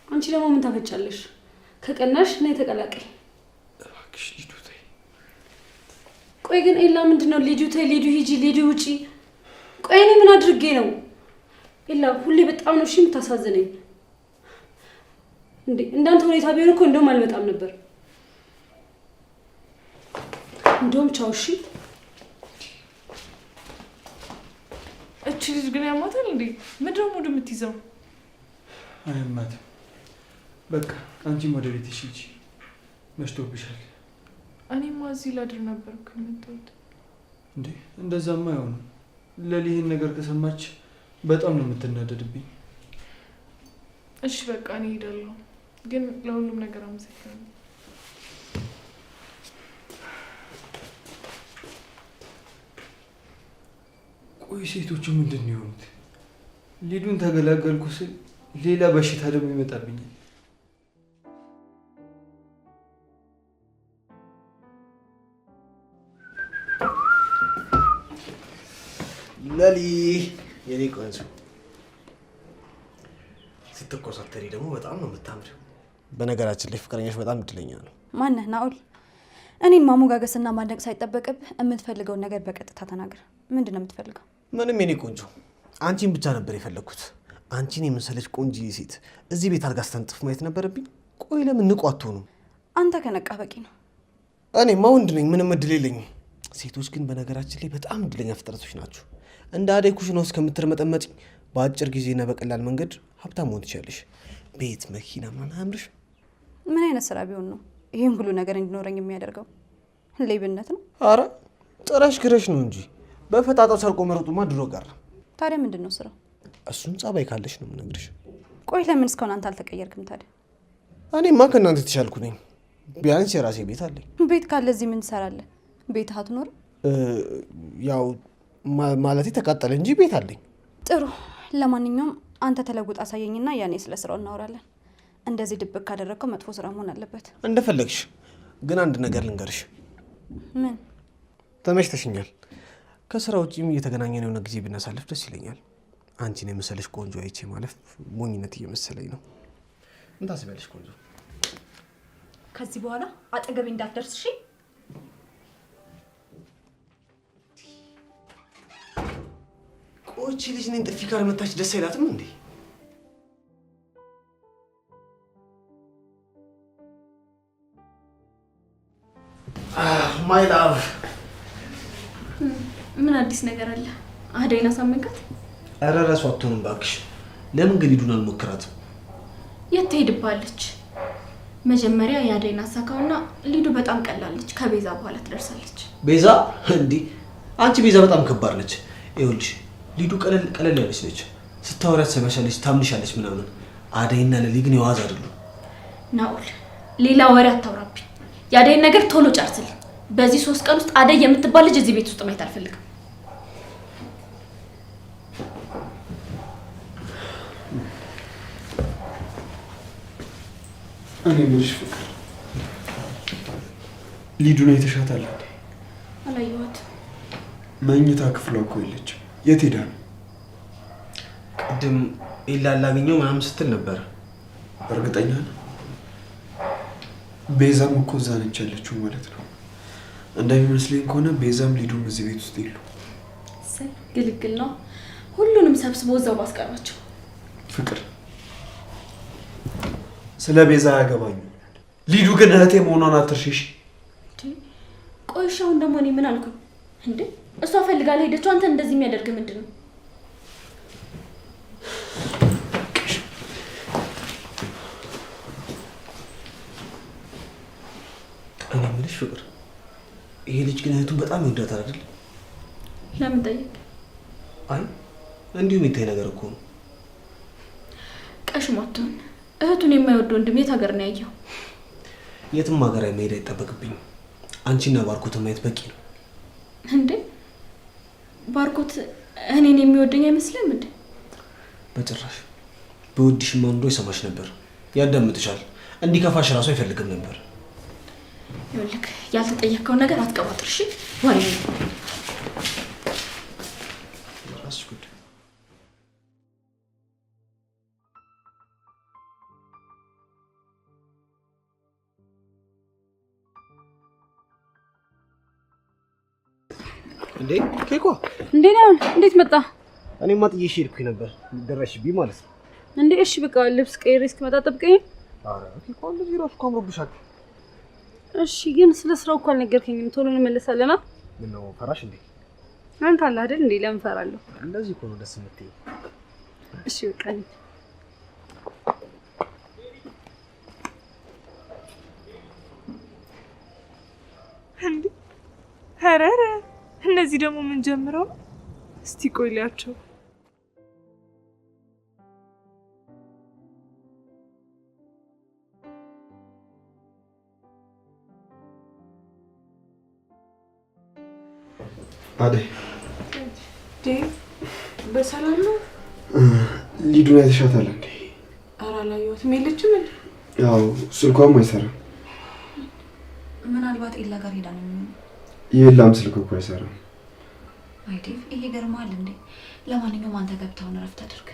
አንቺ ደግሞ ምን ታፈጫለሽ? ከቀናሽ እና የተቀላቀይ እባክሽ ልጁ ተይ። ቆይ ግን ኤላ ምንድነው? ልጁ ተይ፣ ልጁ ሂጂ፣ ልጁ ውጪ። ቆይ እኔ ምን አድርጌ ነው? ኤላ ሁሌ በጣም ነው እሺ የምታሳዝነኝ። እንዴ እንዳንተ ሁኔታ ቢሆን እኮ እንደውም አልመጣም ነበር። እንደውም ቻው። እሺ እቺ ልጅ ግን ያማታል እንዴ? ምንድነው ሙድ የምትይዘው? አያማትም። በቃ አንቺም ወደ ቤትሽ ሂጂ፣ መሽቶብሻል። እኔማ እዚህ ላድር ነበርኩ የመጣሁት። እንዴ እንደዛማ አይሆንም። ለሊ ይህን ነገር ከሰማች በጣም ነው የምትናደድብኝ። እሺ በቃ እኔ እሄዳለሁ፣ ግን ለሁሉም ነገር አመሰግናለሁ። ቆይ ሴቶቹ ምንድን ነው የሆኑት? ሊዱን ተገላገልኩ ስል ሌላ በሽታ ደግሞ ይመጣብኛል። ለሊ የኔ ቆንጆ ስትኮሳተሪ ደግሞ በጣም ነው የምታምሪው። በነገራችን ላይ ፍቅረኛሽ በጣም እድለኛ ነው። ማነህ ናኦል? እኔን ማሞጋገስና ማድነቅ ሳይጠበቅብህ የምትፈልገውን ነገር በቀጥታ ተናገር። ምንድን ነው የምትፈልገው? ምንም የኔ ቆንጆ፣ አንቺን ብቻ ነበር የፈለግኩት። አንቺን የመሰለች ቆንጆ ሴት እዚህ ቤት አልጋ ስተንጥፍ ማየት ነበረብኝ። ቆይ ለምን ንቁ አትሆኑም? አንተ ከነቃ በቂ ነው። እኔማ ወንድ ነኝ፣ ምንም እድል የለኝም። ሴቶች ግን በነገራችን ላይ በጣም እድለኛ ፍጥረቶች ናቸው። እንደ አደይ ኩሽና ውስጥ ከምትርመጠመጪ በአጭር ጊዜና በቀላል መንገድ ሀብታም መሆን ትችላለሽ። ቤት፣ መኪና ምናምን አያምርሽ? ምን አይነት ስራ ቢሆን ነው ይህን ሁሉ ነገር እንዲኖረኝ የሚያደርገው? ሌብነት ነው? አረ ጥረሽ ግረሽ ነው እንጂ በፈጣጣው ሰርቆ መሮጡማ ድሮ ቀረ። ታዲያ ምንድን ነው ስራው? እሱን ጸባይ ካለሽ ነው የምነግርሽ። ቆይ ለምን እስካሁን አንተ አልተቀየርክም ታዲያ? እኔማ ከእናንተ የተሻልኩ ነኝ። ቢያንስ የራሴ ቤት አለኝ። ቤት ካለ እዚህ ምን ትሰራለህ? ቤትህ አትኖርም? ያው ማለቴ ተቃጠለ እንጂ ቤት አለኝ። ጥሩ። ለማንኛውም አንተ ተለውጥ አሳየኝና ያኔ ስለ ስራው እናወራለን። እንደዚህ ድብቅ ካደረግከው መጥፎ ስራ መሆን አለበት። እንደፈለግሽ። ግን አንድ ነገር ልንገርሽ። ምን? ተመችተሽኛል። ከስራ ውጭም እየተገናኘን የሆነ ጊዜ ብናሳልፍ ደስ ይለኛል። አንቺን የመሰለሽ ቆንጆ አይቼ ማለፍ ሞኝነት እየመሰለኝ ነው። ምን ታስቢያለሽ ቆንጆ? ከዚህ በኋላ አጠገቤ እንዳትደርስ እሺ? ቆይቺ ልጅ እኔን ጥፊ ጋር መታች ደስ አይላትም እንዴ? ማይ ላቭ፣ ምን አዲስ ነገር አለ? አደይን አሳመንካት? ኧረ እራሱ አትሆንም እባክሽ። ለምን ግን ሊዱን አልሞክራትም? የት ትሄድባለች? መጀመሪያ የአደይን አሳካውና ሊዱ በጣም ቀላለች። ከቤዛ በኋላ ትደርሳለች። ቤዛ እንዴ? አንቺ ቤዛ በጣም ከባድ ነች። ይኸውልሽ ሊዱ ቀለል ያለች ነች። ስታወሪያት ትሰማሻለች፣ ታምንሻለች ምናምን። አደይና ለሊ ግን የዋዛ አይደሉም። ናኦል ሌላ ወሬ አታውራብኝ። የአደይን ነገር ቶሎ ጨርስልኝ። በዚህ 3 ቀን ውስጥ አደይ የምትባል ልጅ እዚህ ቤት ውስጥ ማየት አልፈልግም። እኔ ምንሽ ፍቅር ሊዱን አይተሻታል እንዴ? አላየኋትም። መኝታ ክፍሏ እኮ የለችም። የት ሄዳ ነው? ቅድም ኤላ ላገኘው ምናምን ስትል ነበር። እርግጠኛ ነው? ቤዛም እኮ እዛ ነች ያለችው ማለት ነው። እንደሚመስለኝ ከሆነ ቤዛም ሊዱም እዚህ ቤት ውስጥ የሉ። ግልግል ነው። ሁሉንም ሰብስቦ እዛው ባስቀራቸው። ፍቅር ስለ ቤዛ አያገባኝም። ሊዱ ግን እህቴ መሆኗን አትርሺሽ። ቆይ እሺ አሁን ደግሞ እኔ ምን አልኩኝ እንዴ? እሷ ፈልጋ ለሄደችው አንተ እንደዚህ የሚያደርግ ምንድን ነው? እኔ የምልሽ ፍቅር፣ ይሄ ልጅ ግን እህቱን በጣም ይወዳታል አይደል? ለምን ጠይቅ? አይ እንዲሁ የሚታይ ነገር እኮ ነው። ቀሽሟቱን እህቱን የማይወድ ወንድም የት ሀገር ነው ያየው? የትም ሀገር መሄድ አይጠበቅብኝም። አንቺና ባርኮት ማየት በቂ ነው። እንዴ ባርኮት እኔን የሚወደኝ አይመስልም እንዴ? በጭራሽ። በውድሽማ እንዶ ይሰማሽ ነበር፣ ያዳምጥሻል። እንዲከፋሽ ራሱ አይፈልግም ነበር። ይኸውልህ ያልተጠየቀውን ነገር አትቀባጥር እሺ? ወሬ ነው። ራስሽ ጉዳይ። እንዴ ኬኳ እንዴ ነው? እንዴት መጣ? እኔማ ጥዬሽ ሄድኩኝ ነበር። ደረሽብኝ ማለት ነው እንዴ? እሺ በቃ ልብስ ቀይሬ እስክመጣ ጠብቀኝ። አረ ኬኳ እንደዚህ ራሱ አምሮብሻል። እሺ ግን ስለ ስራው እኮ አልነገርከኝም። ቶሎ እንመለሳለና። ምን ነው ፈራሽ እንዴ? አንተ አለ አይደል እንዴ? ለምን ፈራለሁ? እንደዚህ እኮ ነው ደስ የምትይው። እሺ በቃ እንዴ ሀረረ እነዚህ ደግሞ ምን ጀምረው? እስቲ ቆይላቸው። አደይ በሰላም ነው? ሊዱን አይተሻታል እንዴ? ኧረ አላየኋትም። የለችም እንዴ? ያው ስልኳም አይሰራም። ምናልባት ኤላ ጋር ሄዳ ነው የሚሆነው። የላም ስልክ እኮ አይሰራም። አይ ዴቭ፣ ይሄ ገርማል እንዴ። ለማንኛውም አንተ ገብተውን እረፍት አድርግ።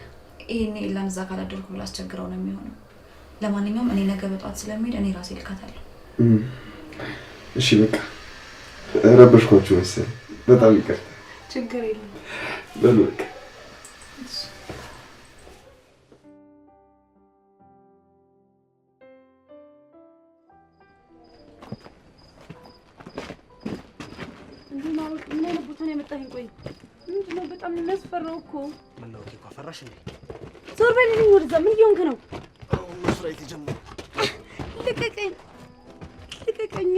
ይሄኔ ኤላን እዛ ካላደርኩ ብላ አስቸግረው ነው የሚሆነው። ለማንኛውም እኔ ነገ በጧት ስለሚሄድ እኔ ራሴ ልካታለሁ። እሺ በቃ ረበሽኳችሁ መሰለኝ። በጣም ይቅርታ። ችግር የለም። በሉ በቃ ምን አይነት ቦታ ነው የመጣኸኝ? ቆይ ምንድን ነው? በጣም የሚያስፈራው እኮ። ምነው እኮ አፈራሽ እንዴ? ዞር በልልኝ ወደዛ። ምን እየሆንክ ነው? አሁን መስራት የጀመረው ልቀቀኝ፣ ልቀቀኝ።